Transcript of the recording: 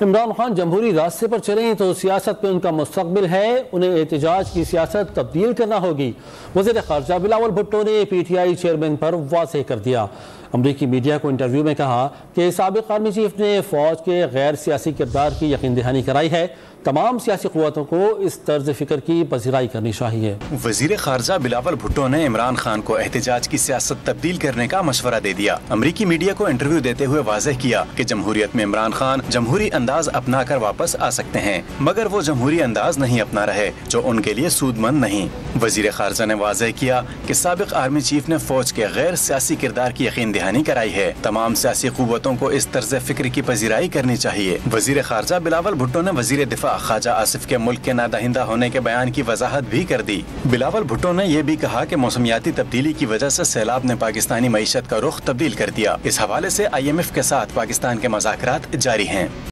इमरान खान जमहूरी रास्ते पर चलें तो सियासत में उनका मुस्तकबिल है, उन्हें एहतजाज की सियासत तब्दील करना होगी। वज़ीर ख़ारजा बिलावल भुट्टो ने PTI चेयरमैन पर वाज़ेह कर दिया। अमरीकी मीडिया को इंटरव्यू में कहा कि साबिक़ आर्मी चीफ ने फ़ौज के गैर सियासी किरदार की यकीन दहानी कराई है। तमाम सियासी क़ुव्वतों को इस तर्ज फ़िक्र की पज़ीराई करनी चाहिए। वज़ीर ख़ारजा बिलावल भुट्टो ने इमरान खान को एहतजाज की सियासत तब्दील करने का मशवरा दे दिया। अमरीकी मीडिया को इंटरव्यू देते हुए वाज़ेह किया कि जमहूरियत में इमरान खान जमहूरी अंदाज अपना कर वापस आ सकते हैं, मगर वो जमहूरी अंदाज नहीं अपना रहे जो उनके लिए सूदमंद नहीं। वज़ीर ख़ारजा ने वाज़ेह किया कि साबिक़ आर्मी चीफ ने फ़ौज के गैर सियासी किरदार की यकीन दहानी कराई है। तमाम सियासी क़ुव्वतों को इस तर्ज फ़िक्र की पज़ीराई करनी चाहिए। वज़ीर ख़ारजा बिलावल भुट्टो ने वज़ीर दिफा ख्वाजा आसिफ के मुल्क के नादहिंदा होने के बयान की वजाहत भी कर दी। बिलावल भुट्टो ने यह भी कहा कि मौसमियाती तब्दीली की वजह से सैलाब ने पाकिस्तानी मईशत का रुख तब्दील कर दिया। इस हवाले से IMF के साथ पाकिस्तान के मज़ाकरात जारी हैं।